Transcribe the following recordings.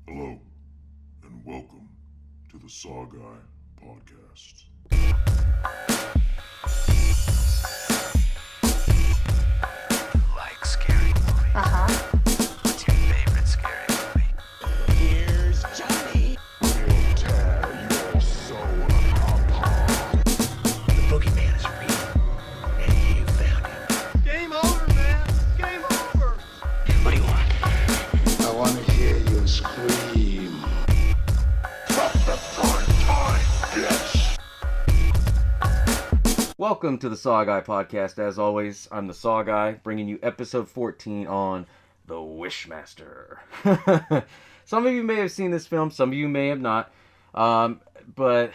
Hello, and welcome to the SaWGuy podcast. Like scary movies. What's your favorite scary movie? Here's Johnny. We'll tear your soul apart. The boogeyman is real, and you found him. Game over, man. Game over. What do you want? I want to hear you scream. From the front time, bitch! Welcome to the SaWGuy podcast. As always, I'm the SaWGuy, bringing you episode 14 on the Wishmaster. Some of you may have seen this film, some of you may have not. But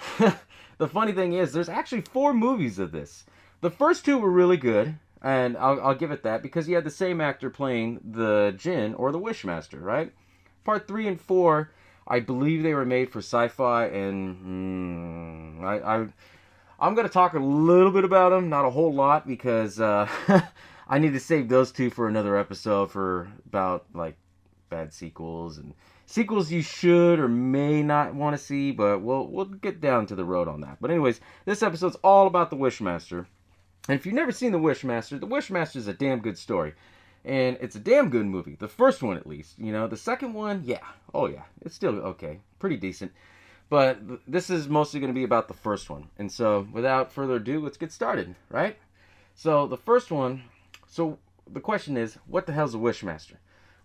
the funny thing is, there's actually 4 movies of this. The first 2 were really good, and I'll give it that, because you had the same actor playing the Jinn, or the Wishmaster, right? Part 3 and 4, I believe they were made for sci-fi, and I'm going to talk a little bit about them, not a whole lot, because I need to save those 2 for another episode for about, like, bad sequels and sequels you should or may not want to see, but we'll get down to the road on that. But anyways, this episode's all about the Wishmaster. And if you've never seen the Wishmaster is a damn good story. And it's a damn good movie. The first one, at least. You know, the second one, yeah. Oh, yeah. It's still okay. Pretty decent. But this is mostly going to be about the first one. And so, without further ado, let's get started, right? So, the first one... So, the question is, what the hell's a Wishmaster?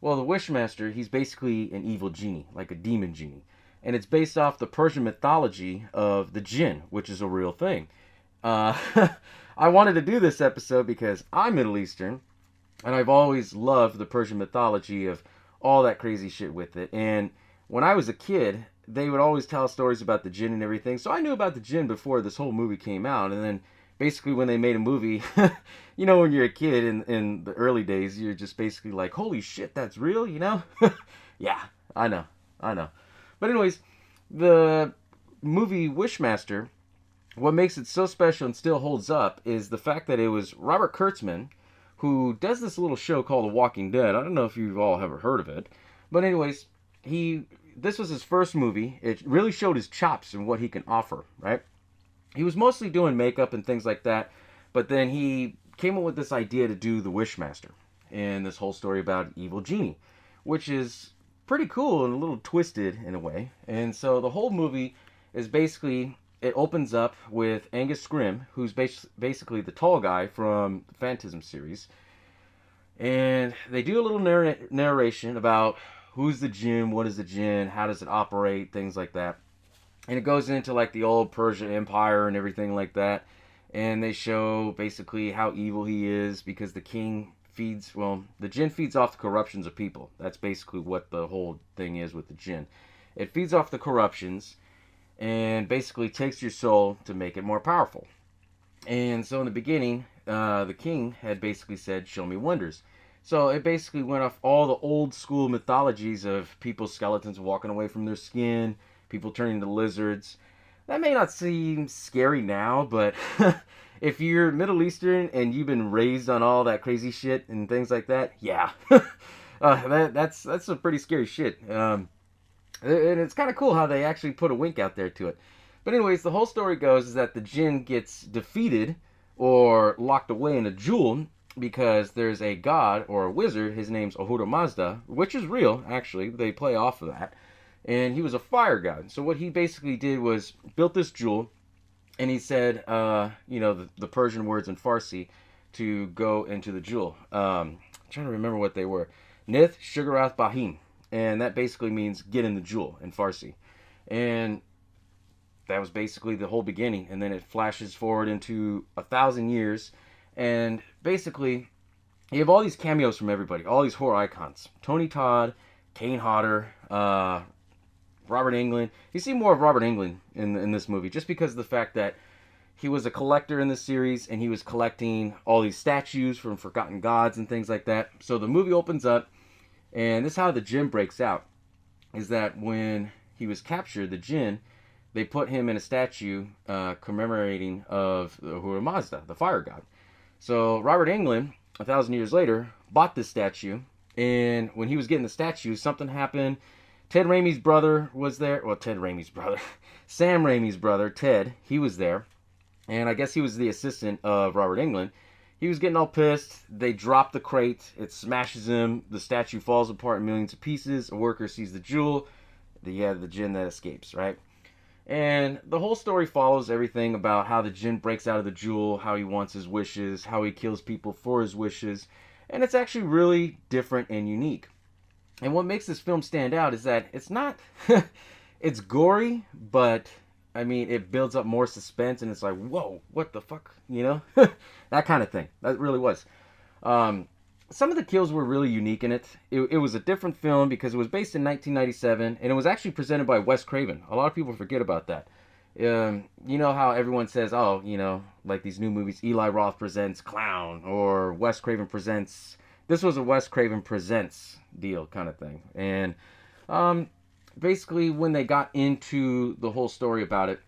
Well, the Wishmaster, he's basically an evil genie, like a demon genie. And it's based off the Persian mythology of the Jinn, which is a real thing. I wanted to do this episode because I'm Middle Eastern, and I've always loved the Persian mythology of all that crazy shit with it. And when I was a kid, they would always tell stories about the Jinn and everything. So I knew about the Jinn before this whole movie came out. And then basically when they made a movie, you know, when you're a kid in the early days, you're just basically like, holy shit, that's real, you know? Yeah, I know. But anyways, the movie Wishmaster, what makes it so special and still holds up is the fact that it was Robert Kurtzman, who does this little show called The Walking Dead. I don't know if you've all ever heard of it. But anyways, this was his first movie. It really showed his chops and what he can offer, right? He was mostly doing makeup and things like that, but then he came up with this idea to do the Wishmaster and this whole story about evil genie, which is pretty cool and a little twisted in a way. And so the whole movie is basically, it opens up with Angus Scrimm, who's basically the tall guy from the Phantasm series, and they do a little narration about who's the Jinn, what is the Jinn, how does it operate, things like that. And it goes into like the old Persian Empire and everything like that. And they show basically how evil he is because the king the Jinn feeds off the corruptions of people. That's basically what the whole thing is with the Jinn. It feeds off the corruptions and basically takes your soul to make it more powerful. And so in the beginning, the king had basically said, show me wonders. So it basically went off all the old school mythologies of people's skeletons walking away from their skin, people turning to lizards. That may not seem scary now, but if you're Middle Eastern and you've been raised on all that crazy shit and things like that, yeah, that's some pretty scary shit. And it's kind of cool how they actually put a wink out there to it. But anyways, the whole story goes is that the Jinn gets defeated or locked away in a jewel because there's a god or a wizard. His name's Ahura Mazda, which is real, actually. They play off of that. And he was a fire god. So what he basically did was built this jewel, and he said, the Persian words in Farsi to go into the jewel. I'm trying to remember what they were. Nith Shugarath Bahim. And that basically means get in the jewel in Farsi. And that was basically the whole beginning. And then it flashes forward into 1,000 years. And basically, you have all these cameos from everybody. All these horror icons. Tony Todd, Kane Hodder, Robert Englund. You see more of Robert Englund in this movie just because of the fact that he was a collector in this series and he was collecting all these statues from forgotten gods and things like that. So the movie opens up, and this is how the Jinn breaks out, is that when he was captured, the Jinn, they put him in a statue commemorating of the Ahura Mazda, the fire god. So Robert Englund, 1,000 years later, bought this statue, and when he was getting the statue, something happened Ted Raimi's brother was there. Well, Ted Raimi's brother. Sam Raimi's brother, Ted, he was there. And I guess he was the assistant of Robert Englund. He was getting all pissed. They drop the crate. It smashes him. The statue falls apart in millions of pieces. A worker sees the jewel. The djinn that escapes, right? And the whole story follows everything about how the djinn breaks out of the jewel, how he wants his wishes, how he kills people for his wishes. And it's actually really different and unique. And what makes this film stand out is that it's not... it's gory, but... I mean, it builds up more suspense, and it's like, whoa, what the fuck, you know? That kind of thing. That really was. Some of the kills were really unique in it. It was a different film because it was based in 1997, and it was actually presented by Wes Craven. A lot of people forget about that. You know how everyone says, oh, you know, like these new movies, Eli Roth presents Clown, or Wes Craven presents... This was a Wes Craven presents deal kind of thing. And... basically, when they got into the whole story about it,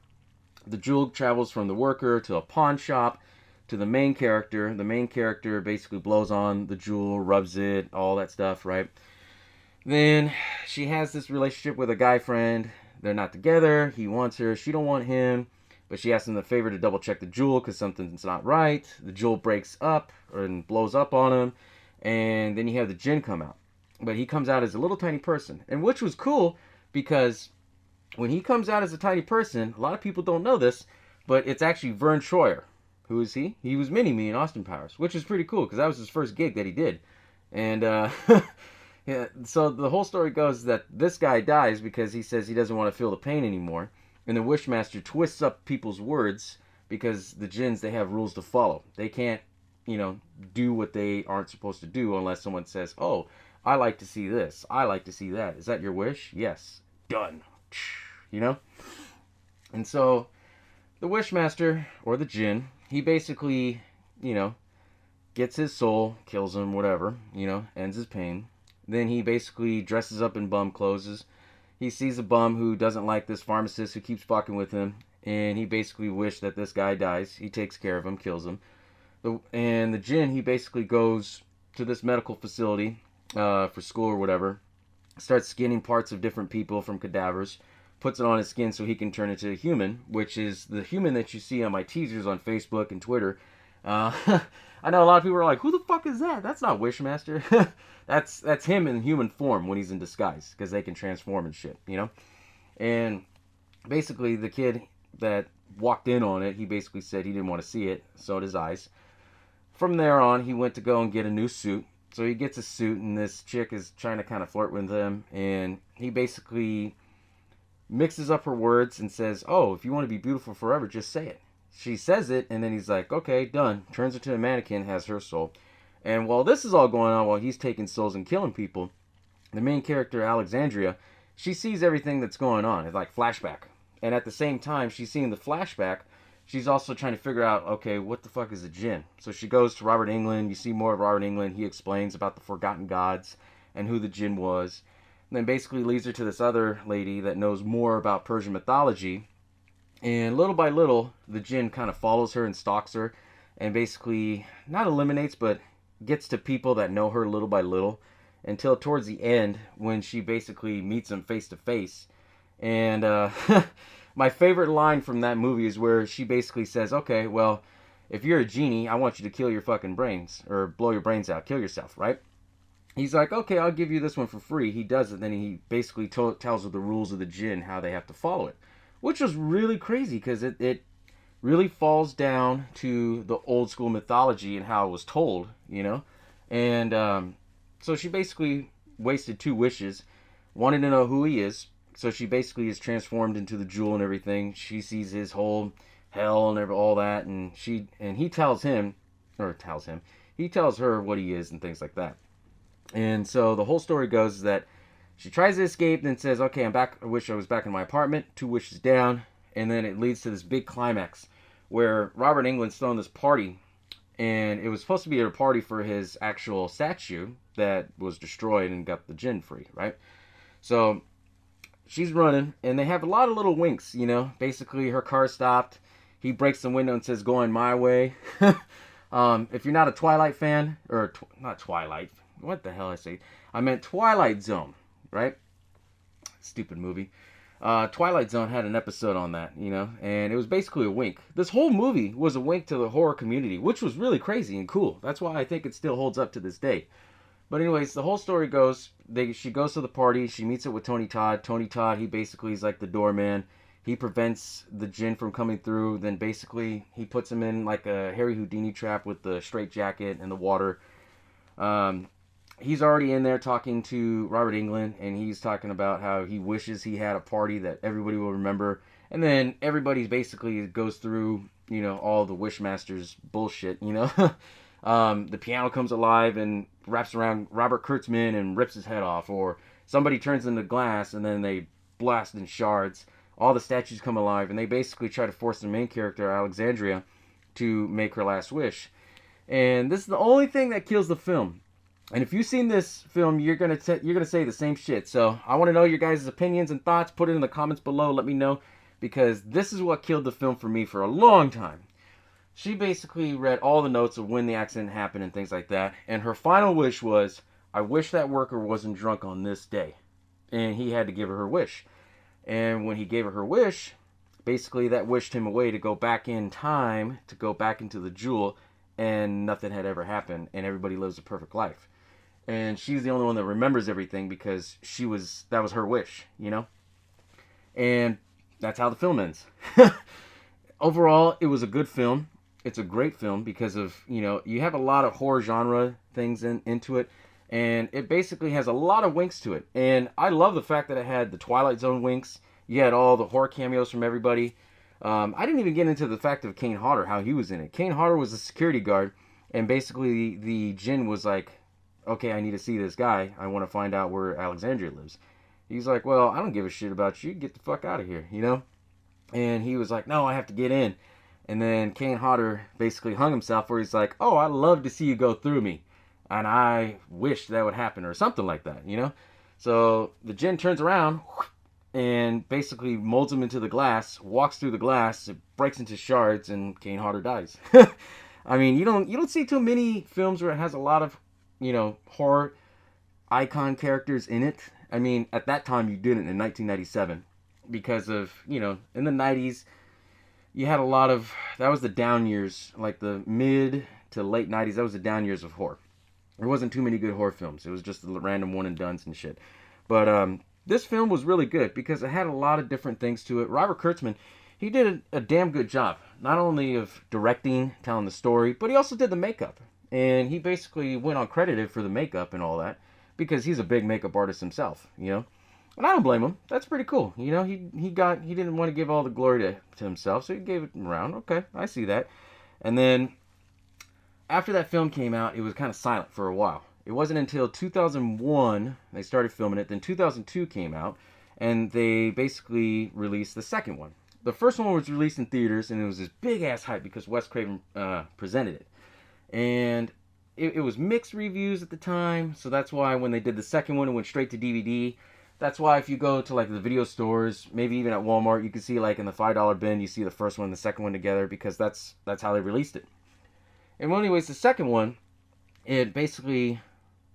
the jewel travels from the worker to a pawn shop to the main character. The main character basically blows on the jewel, rubs it, all that stuff, right? Then she has this relationship with a guy friend. They're not together. He wants her. She don't want him. But she asks him the favor to double check the jewel because something's not right. The jewel breaks up and blows up on him. And then you have the djinn come out. But he comes out as a little tiny person. And which was cool... Because when he comes out as a tiny person, a lot of people don't know this, but it's actually Vern Troyer. Who is he? He was Mini-Me in Austin Powers, which is pretty cool because that was his first gig that he did. And yeah, so the whole story goes that this guy dies because he says he doesn't want to feel the pain anymore. And the Wishmaster twists up people's words because the djinns, they have rules to follow. They can't, you know, do what they aren't supposed to do unless someone says, oh, I like to see this. I like to see that. Is that your wish? Yes. Done. You know? And so, the Wishmaster, or the djinn, he basically, you know, gets his soul, kills him, whatever, you know, ends his pain. Then he basically dresses up in bum clothes. He sees a bum who doesn't like this pharmacist who keeps fucking with him. And he basically wishes that this guy dies. He takes care of him, kills him. And the djinn, he basically goes to this medical facility for school or whatever, starts skinning parts of different people from cadavers, puts it on his skin so he can turn into a human, which is the human that you see on my teasers on Facebook and Twitter. I know a lot of people are like, who the fuck is that? That's not Wishmaster. that's him in human form when he's in disguise, because they can transform and shit, you know? And basically the kid that walked in on it, he basically said he didn't want to see it, sewed his eyes. From there on, he went to go and get a new suit. So he gets a suit, and this chick is trying to kind of flirt with him, and he basically mixes up her words and says, oh, if you want to be beautiful forever, just say it. She says it, and then he's like, okay, done. Turns into a mannequin, has her soul. And while this is all going on, while he's taking souls and killing people, the main character, Alexandria, she sees everything that's going on. It's like flashback. And at the same time, she's seeing the flashback, she's also trying to figure out, okay, what the fuck is a djinn? So she goes to Robert Englund. You see more of Robert Englund. He explains about the forgotten gods and who the djinn was. And then basically leads her to this other lady that knows more about Persian mythology. And little by little, the djinn kind of follows her and stalks her. And basically, not eliminates, but gets to people that know her little by little. Until towards the end, when she basically meets them face to face. And, my favorite line from that movie is where she basically says, okay, well, if you're a genie, I want you to kill your fucking brains, or blow your brains out, kill yourself, right? He's like, okay, I'll give you this one for free. He does it, then he basically tells her the rules of the djinn, how they have to follow it. Which was really crazy, because it really falls down to the old school mythology and how it was told, you know? And so she basically wasted 2 wishes, wanted to know who he is. So she basically is transformed into the jewel and everything. She sees his whole hell and all that, and he tells her what he is and things like that. And so the whole story goes is that she tries to escape, then says, okay, I'm back. I wish I was back in my apartment. 2 wishes down, and then it leads to this big climax where Robert Englund's throwing this party, and it was supposed to be a party for his actual statue that was destroyed and got the djinn free, right? So she's running, and they have a lot of little winks, you know. Basically, her car stopped. He breaks the window and says, going my way. If you're not a Twilight fan, or not Twilight, what the hell I say? I meant Twilight Zone, right? Stupid movie. Twilight Zone had an episode on that, and it was basically a wink. This whole movie was a wink to the horror community, which was really crazy and cool. That's why I think it still holds up to this day. But anyways, the whole story goes, she goes to the party, she meets up with Tony Todd. Tony Todd, he basically is like the doorman. He prevents the jinn from coming through. Then basically he puts him in like a Harry Houdini trap with the straitjacket and the water. He's already in there talking to Robert Englund, and he's talking about how he wishes he had a party that everybody will remember. And then everybody basically goes through, all the Wishmaster's bullshit, The piano comes alive and wraps around Robert Kurtzman and rips his head off. Or somebody turns into glass and then they blast in shards. All the statues come alive, and they basically try to force the main character, Alexandria, to make her last wish. And this is the only thing that kills the film. And if you've seen this film, you're gonna say the same shit. So I want to know your guys' opinions and thoughts. Put it in the comments below. Let me know, because this is what killed the film for me for a long time. She basically read all the notes of when the accident happened and things like that. And her final wish was, I wish that worker wasn't drunk on this day. And he had to give her wish. And when he gave her wish, basically that wished him away to go back in time, to go back into the jewel, and nothing had ever happened, and everybody lives a perfect life. And she's the only one that remembers everything because that was her wish, And that's how the film ends. Overall, it was a good film. It's a great film because of, you have a lot of horror genre things into it. And it basically has a lot of winks to it. And I love the fact that it had the Twilight Zone winks. You had all the horror cameos from everybody. I didn't even get into the fact of Kane Hodder, how he was in it. Kane Hodder was a security guard. And basically the djinn was like, okay, I need to see this guy. I want to find out where Alexandria lives. He's like, well, I don't give a shit about you. Get the fuck out of here, And he was like, no, I have to get in. And then Kane Hodder basically hung himself where he's like, oh, I'd love to see you go through me. And I wish that would happen, or something like that, So the djinn turns around and basically molds him into the glass, walks through the glass, it breaks into shards, and Kane Hodder dies. I mean, you don't see too many films where it has a lot of, horror icon characters in it. I mean, at that time you didn't in 1997 because of, in the 90s, you had a lot of, that was the down years, like the mid to late 90s, that was the down years of horror. There wasn't too many good horror films. It was just the random one and dones and shit. But this film was really good because it had a lot of different things to it. Robert Kurtzman, he did a damn good job. Not only of directing, telling the story, but he also did the makeup. And he basically went uncredited for the makeup and all that because he's a big makeup artist himself, And I don't blame him. That's pretty cool. He didn't want to give all the glory to himself, so he gave it around. Okay, I see that. And then after that film came out, it was kind of silent for a while. It wasn't until 2001 they started filming it. Then 2002 came out, and they basically released the second one. The first one was released in theaters, and it was this big-ass hype because Wes Craven presented it. And it was mixed reviews at the time, so that's why when they did the second one, it went straight to DVD. That's why if you go to like the video stores, maybe even at Walmart, you can see like in the $5 bin, you see the first one and the second one together because that's how they released it. And well, anyways, the second one, it basically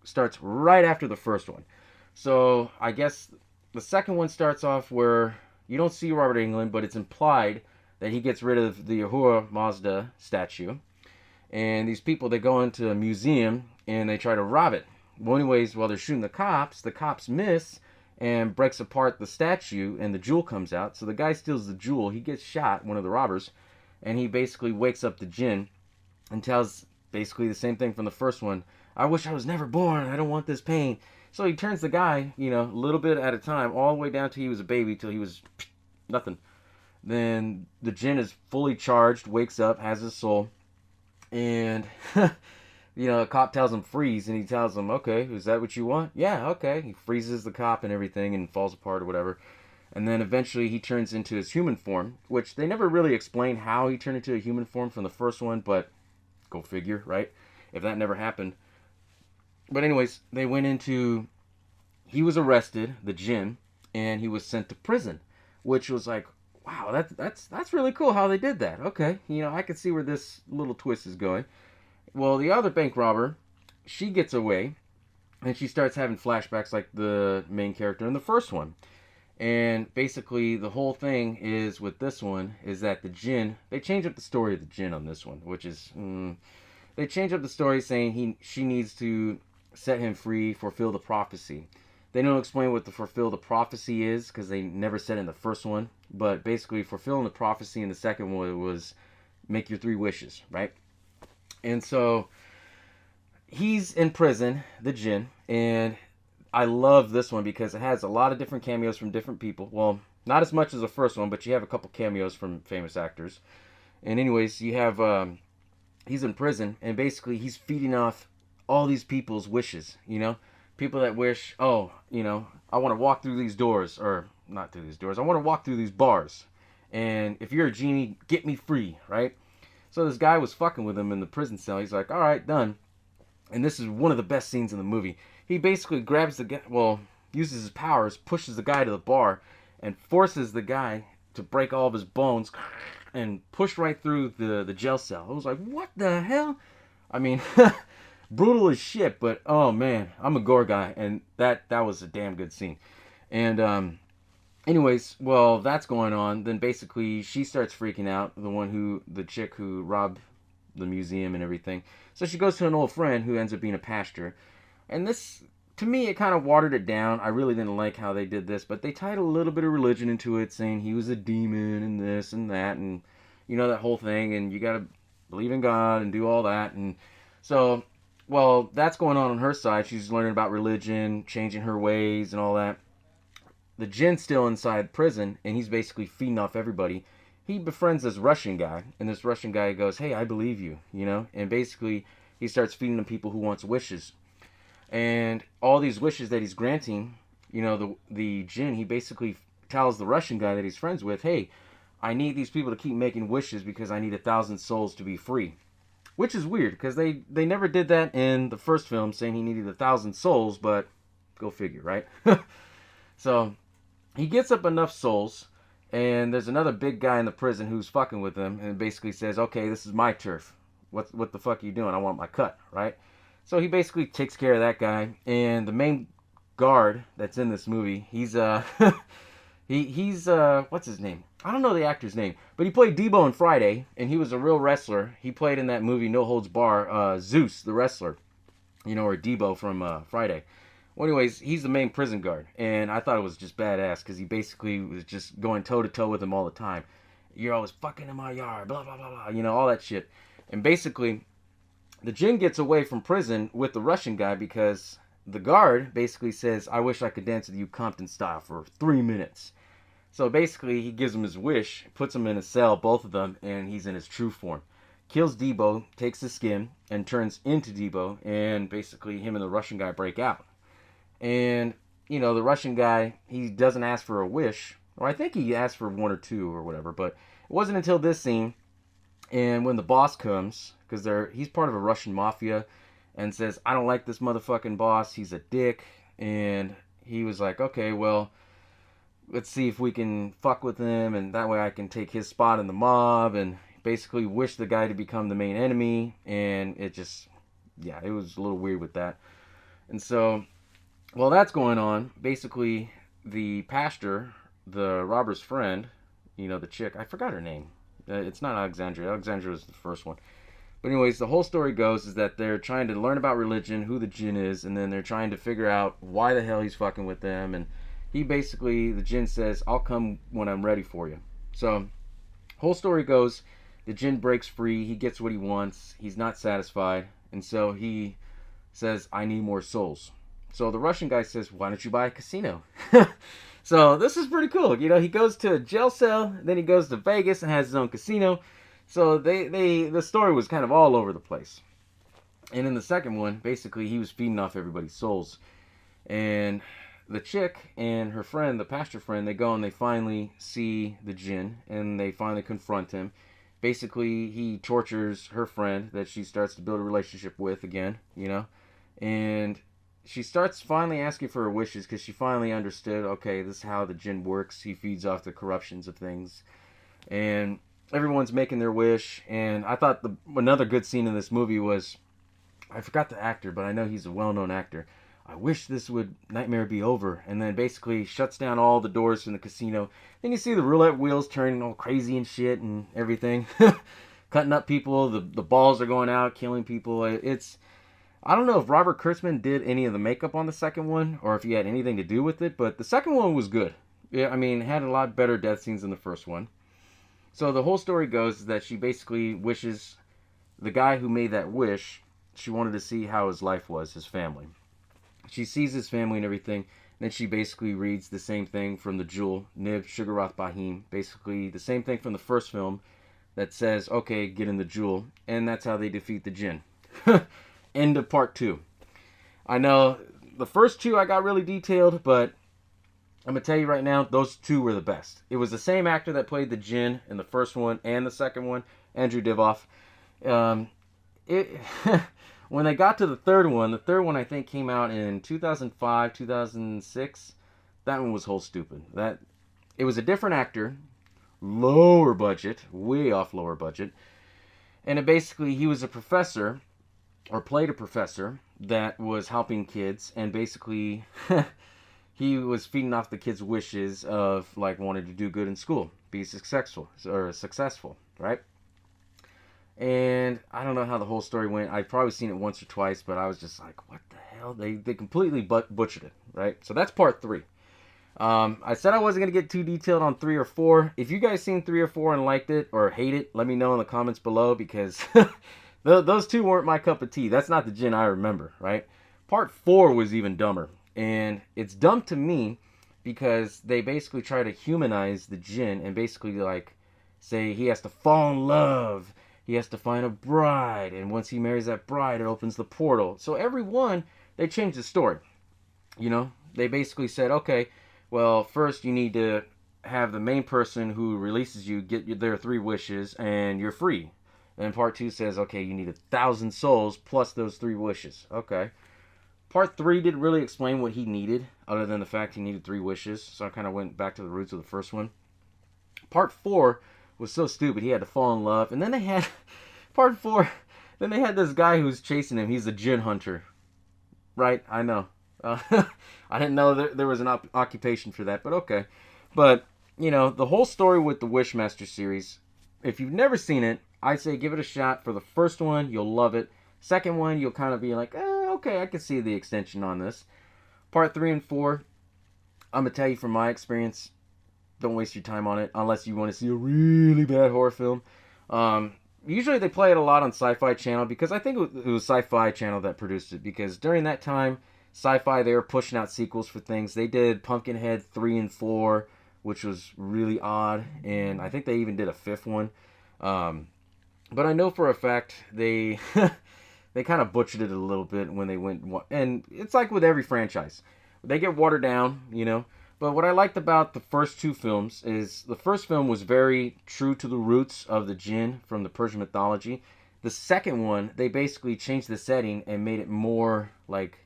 starts right after the first one. So I guess the second one starts off where you don't see Robert Englund, but it's implied that he gets rid of the Ahura Mazda statue. And these people, they go into a museum and they try to rob it. Well, anyways, while they're shooting the cops miss and breaks apart the statue and the jewel comes out. So the guy steals the jewel. He gets shot, one of the robbers, and he basically wakes up the djinn and tells basically the same thing from the first one. I wish I was never born. I don't want this pain. So he turns the guy, a little bit at a time, all the way down till he was a baby, till he was nothing. Then the djinn is fully charged, wakes up, has his soul, and a cop tells him freeze, and he tells him, okay, is that what you want? Yeah, okay. He freezes the cop and everything and falls apart or whatever. And then eventually he turns into his human form, which they never really explain how he turned into a human form from the first one, but go figure, right? If that never happened. But anyways, he was arrested, the djinn, and he was sent to prison, which was like, wow, that's really cool how they did that. Okay, I could see where this little twist is going. Well, the other bank robber, she gets away, and she starts having flashbacks like the main character in the first one. And basically, the whole thing is with this one is that the Jinn, they change up the story of the Jinn on this one, which is, they change up the story saying she needs to set him free, fulfill the prophecy. They don't explain what the fulfill the prophecy is because they never said it in the first one. But basically, fulfilling the prophecy in the second one was make your 3 wishes, right? And so he's in prison, the Jinn, and I love this one because it has a lot of different cameos from different people. Well, not as much as the first one, but you have a couple cameos from famous actors. And anyways, you have he's in prison, and basically he's feeding off all these people's wishes, you know? People that wish, oh, you know, I want to walk through these doors, or not through these doors, I want to walk through these bars. And if you're a genie, get me free, right? So this guy was fucking with him in the prison cell. He's like, all right, done. And this is one of the best scenes in the movie. He basically grabs the guy, well, uses his powers, pushes the guy to the bar, and forces the guy to break all of his bones and push right through the jail cell. I was like, what the hell? I mean, brutal as shit, but oh man, I'm a gore guy, and that was a damn good scene. And anyways, well, that's going on. Then basically she starts freaking out, the chick who robbed the museum and everything. So she goes to an old friend who ends up being a pastor. And this, to me, it kind of watered it down. I really didn't like how they did this, but they tied a little bit of religion into it, saying he was a demon and this and that, and you know, that whole thing, and you gotta believe in God and do all that. And so, well, that's going on her side. She's learning about religion, changing her ways and all that. The Jinn's still inside prison, and he's basically feeding off everybody. He befriends this Russian guy, and this Russian guy goes, hey, I believe you, you know? And basically, he starts feeding the people who wants wishes. And all these wishes that he's granting, you know, the Jinn, he basically tells the Russian guy that he's friends with, hey, I need these people to keep making wishes because I need 1,000 souls to be free. Which is weird, because they never did that in the first film, saying he needed 1,000 souls, but go figure, right? So he gets up enough souls, and there's another big guy in the prison who's fucking with him, and basically says, okay, this is my turf. What the fuck are you doing? I want my cut, right? So he basically takes care of that guy, and the main guard that's in this movie, he's he's what's his name? I don't know the actor's name, but he played Debo in Friday, and he was a real wrestler. He played in that movie No Holds Bar, Zeus, the wrestler, you know, or Debo from Friday. Well, anyways, he's the main prison guard, and I thought it was just badass because he basically was just going toe-to-toe with him all the time. You're always fucking in my yard, blah, blah, blah, blah, you know, all that shit. And basically, the Jinn gets away from prison with the Russian guy because the guard basically says, I wish I could dance with you Compton style for 3 minutes. So basically, he gives him his wish, puts him in a cell, both of them, and he's in his true form. Kills Debo, takes his skin, and turns into Debo, and basically him and the Russian guy break out. And, you know, the Russian guy, he doesn't ask for a wish, or I think he asked for 1 or 2 or whatever, but it wasn't until this scene, and when the boss comes, because he's part of a Russian mafia, and says, I don't like this motherfucking boss, he's a dick, and he was like, okay, well, let's see if we can fuck with him, and that way I can take his spot in the mob, and basically wish the guy to become the main enemy, and it just, yeah, it was a little weird with that. And so, while that's going on, basically, the pastor, the robber's friend, you know, the chick, I forgot her name. It's not Alexandria. Alexandria was the first one. But anyways, the whole story goes is that they're trying to learn about religion, who the Jinn is, and then they're trying to figure out why the hell he's fucking with them. And he basically, the Jinn says, I'll come when I'm ready for you. So, whole story goes, the Jinn breaks free, he gets what he wants, he's not satisfied, and so he says, I need more souls. So the Russian guy says, why don't you buy a casino? So this is pretty cool. You know, he goes to a jail cell, then he goes to Vegas and has his own casino. So the story was kind of all over the place. And in the second one, basically, he was feeding off everybody's souls. And the chick and her friend, the pastor friend, they go and they finally see the Jinn, and they finally confront him. Basically, he tortures her friend that she starts to build a relationship with again, you know. And she starts finally asking for her wishes because she finally understood, okay, this is how the Jinn works. He feeds off the corruptions of things. And everyone's making their wish. And I thought another good scene in this movie was, I forgot the actor, but I know he's a well-known actor. I wish this nightmare be over. And then basically shuts down all the doors from the casino. Then you see the roulette wheels turning all crazy and shit and everything. Cutting up people. The balls are going out, killing people. I don't know if Robert Kurtzman did any of the makeup on the second one, or if he had anything to do with it, but the second one was good. Yeah, I mean, it had a lot better death scenes than the first one. So the whole story goes that she basically wishes the guy who made that wish, she wanted to see how his life was, his family. She sees his family and everything, and then she basically reads the same thing from the Jewel, Niv, Sugaroth Bahim, basically the same thing from the first film that says, okay, get in the Jewel, and that's how they defeat the Jinn. End of part 2. I know the first 2 I got really detailed, but I'm going to tell you right now, those 2 were the best. It was the same actor that played the Jinn in the first one and the second one, Andrew Divoff. When they got to the third one I think came out in 2005, 2006. That one was whole stupid. It was a different actor, lower budget, way off lower budget. And he was a professor, or played a professor, that was helping kids, and basically he was feeding off the kids' wishes of like wanting to do good in school, be successful, right? And I don't know how the whole story went. I've probably seen it once or twice, but I was just like, what the hell? They completely butchered it, right? So that's part 3. I said I wasn't going to get too detailed on 3 or 4. If you guys seen 3 or 4 and liked it or hate it, let me know in the comments below, because those 2 weren't my cup of tea. That's not the Jinn I remember, right? Part 4 was even dumber. And it's dumb to me because they basically try to humanize the Jinn and basically like say he has to fall in love. He has to find a bride. And once he marries that bride, it opens the portal. So every one, they changed the story. You know, they basically said, okay, well, first you need to have the main person who releases you get their 3 wishes and you're free. And part 2 says, okay, you need 1,000 souls plus those 3 wishes. Okay. Part 3 didn't really explain what he needed, other than the fact he needed 3 wishes. So I kind of went back to the roots of the first one. Part 4 was so stupid. He had to fall in love. And then they had, part 4, then they had this guy who's chasing him. He's a Jinn hunter. Right? I know. I didn't know there was an occupation for that, but okay. But, you know, the whole story with the Wishmaster series, if you've never seen it, I say give it a shot. For the first one, you'll love it. Second one, you'll kind of be like, okay, I can see the extension on this. Part 3 and 4, I'm going to tell you from my experience, don't waste your time on it unless you want to see a really bad horror film. Usually they play it a lot on Sci-Fi Channel, because I think it was Sci-Fi Channel that produced it, because during that time, Sci-Fi, they were pushing out sequels for things. They did Pumpkinhead 3 and 4, which was really odd, and I think they even did a 5th one. But I know for a fact they they kind of butchered it a little bit when they went, and it's like with every franchise. They get watered down, you know. But what I liked about the first 2 films is the first film was very true to the roots of the Jinn from the Persian mythology. The second one, they basically changed the setting and made it more like,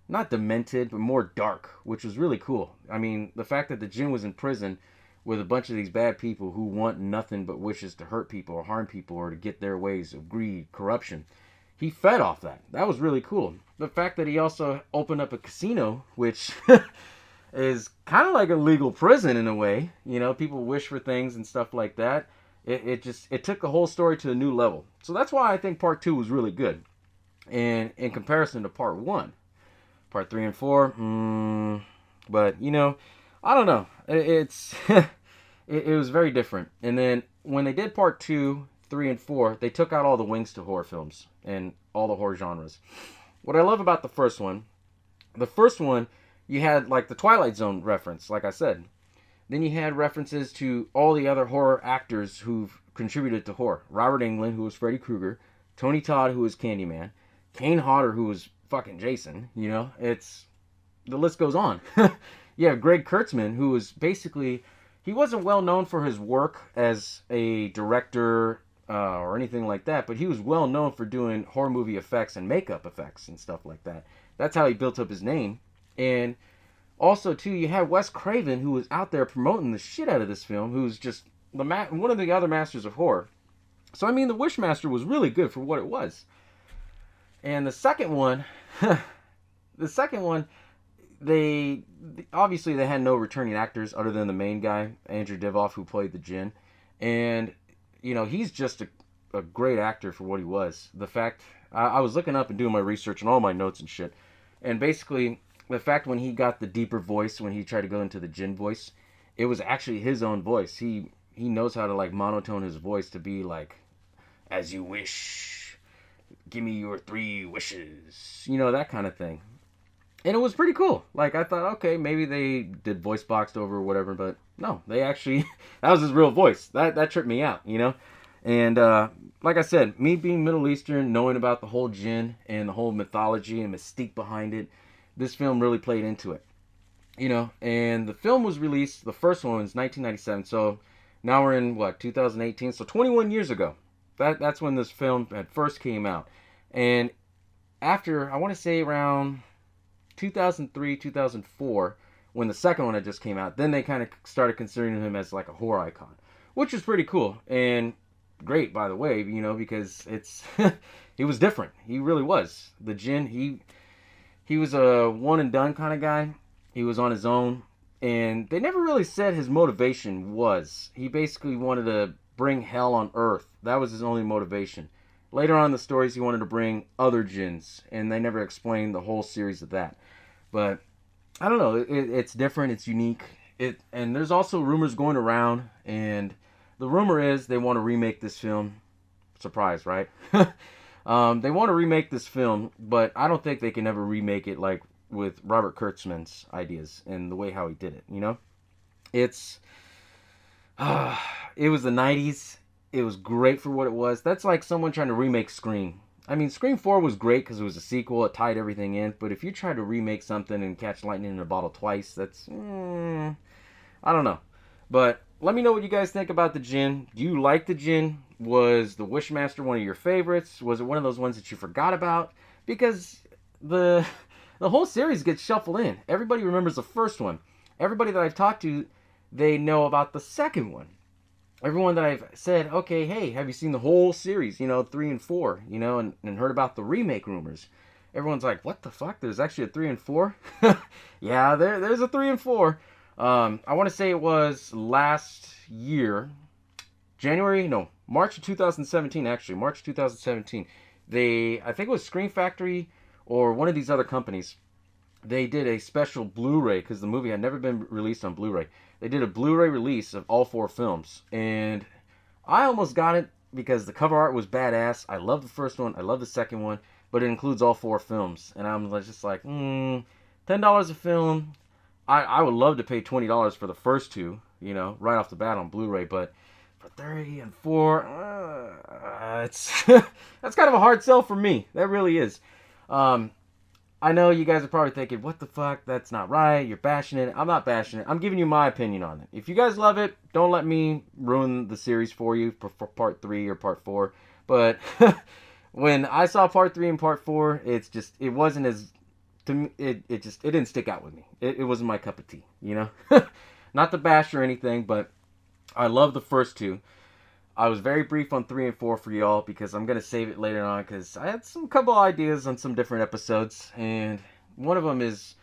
not demented, but more dark, which was really cool. I mean, the fact that the Jinn was in prison with a bunch of these bad people who want nothing but wishes to hurt people or harm people or to get their ways of greed, corruption. He fed off that. That was really cool. The fact that he also opened up a casino, which is kind of like a legal prison in a way. You know, people wish for things and stuff like that. It took the whole story to a new level. So that's why I think part 2 was really good. And in comparison to part 1. Part 3 and 4, but, you know, I don't know. It was very different. And then when they did part 2, 3, and 4, they took out all the wings to horror films and all the horror genres. What I love about the first one, you had, like, the Twilight Zone reference, like I said. Then you had references to all the other horror actors who've contributed to horror. Robert Englund, who was Freddy Krueger. Tony Todd, who was Candyman. Kane Hodder, who was fucking Jason, you know, the list goes on. You have Greg Kurtzman, who was basically, he wasn't well known for his work as a director or anything like that, but he was well known for doing horror movie effects and makeup effects and stuff like that. That's how he built up his name. And also, too, you had Wes Craven, who was out there promoting the shit out of this film, who's just one of the other masters of horror. So, I mean, The Wishmaster was really good for what it was. And the second one, the second one, they obviously they had no returning actors other than the main guy, Andrew Divoff, who played the Djinn, and he's just a great actor for what he was. The fact I was looking up and doing my research and all my notes and shit, and basically the fact when he got the deeper voice when he tried to go into the Djinn voice, it was actually his own voice. He knows how to like monotone his voice to be like, as you wish, give me your 3 wishes, that kind of thing. And it was pretty cool. Like, I thought, okay, maybe they did voice boxed over or whatever, but no, they actually, that was his real voice. That tripped me out, And like I said, me being Middle Eastern, knowing about the whole Djinn and the whole mythology and mystique behind it, this film really played into it. And the film was released, the first one was 1997, so now we're in, 2018? So 21 years ago. That's when this film had first came out. And after, I want to say around 2003, 2004, when the second one had just came out, then they kind of started considering him as like a horror icon, which was pretty cool and great, by the way, because it's he was different. He really was. The Djinn, he was a one and done kind of guy. He was on his own, and they never really said his motivation was. He basically wanted to bring hell on Earth. That was his only motivation. Later on in the stories, he wanted to bring other Djinns, and they never explained the whole series of that. But I don't know. It's different. It's unique. And there's also rumors going around, and the rumor is they want to remake this film. Surprise, right? They want to remake this film, but I don't think they can ever remake it like with Robert Kurtzman's ideas and the way how he did it. It was the 90s. It was great for what it was. That's like someone trying to remake Scream. I mean, Scream 4 was great because it was a sequel. It tied everything in. But if you try to remake something and catch lightning in a bottle twice, that's... I don't know. But let me know what you guys think about the Djinn. Do you like the Djinn? Was the Wishmaster one of your favorites? Was it one of those ones that you forgot about? Because the whole series gets shuffled in. Everybody remembers the first one. Everybody that I've talked to, they know about the second one. Everyone that I've said, okay, hey, have you seen the whole series, 3 and 4, and heard about the remake rumors? Everyone's like, what the fuck? There's actually a 3 and 4? Yeah, there's a 3 and 4. I want to say it was last year, March of 2017, actually, March 2017. I think it was Screen Factory or one of these other companies. They did a special Blu-ray because the movie had never been released on Blu-ray. They did a Blu-ray release of all 4 films, and I almost got it because the cover art was badass. I love the first one, I love the second one, but it includes all 4 films, and I'm just like, $10 a film. I would love to pay $20 for the first 2, right off the bat on Blu-ray, but for 30 and 4, it's that's kind of a hard sell for me. That really is. I know you guys are probably thinking, what the fuck, that's not right, you're bashing it. I'm not bashing it. I'm giving you my opinion on it. If you guys love it, don't let me ruin the series for you for part 3 or part 4. But when I saw part 3 and part 4, it wasn't as, to me, it didn't stick out with me. It wasn't my cup of tea, Not to bash or anything, but I love the first 2. I was very brief on 3 and 4 for y'all because I'm going to save it later on because I had couple ideas on some different episodes, and one of them is,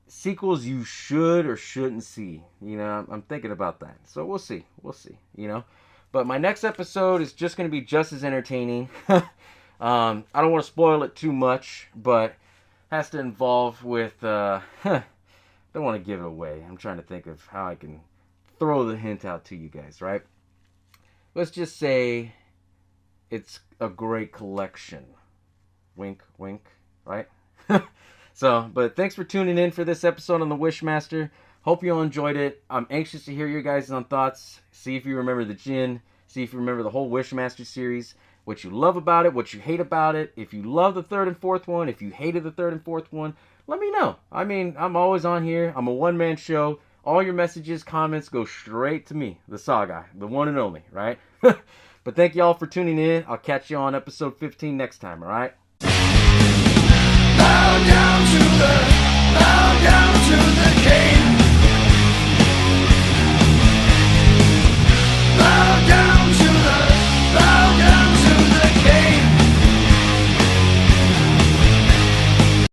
sequels you should or shouldn't see. I'm thinking about that. So we'll see. But my next episode is just going to be just as entertaining. I don't want to spoil it too much, but has to involve with, don't want to give it away. I'm trying to think of how I can throw the hint out to you guys, right? Let's just say it's a great collection. Wink, wink, right? But thanks for tuning in for this episode on the Wishmaster. Hope you all enjoyed it. I'm anxious to hear your guys' thoughts. See if you remember the Djinn. See if you remember the whole Wishmaster series. What you love about it, what you hate about it. If you love the 3rd and 4th one, if you hated the 3rd and 4th one, let me know. I mean, I'm always on here. I'm a one-man show. All your messages, comments go straight to me, the SaWGuy, the one and only, right? But thank you all for tuning in. I'll catch you on episode 15 next time, all right? Bow down to the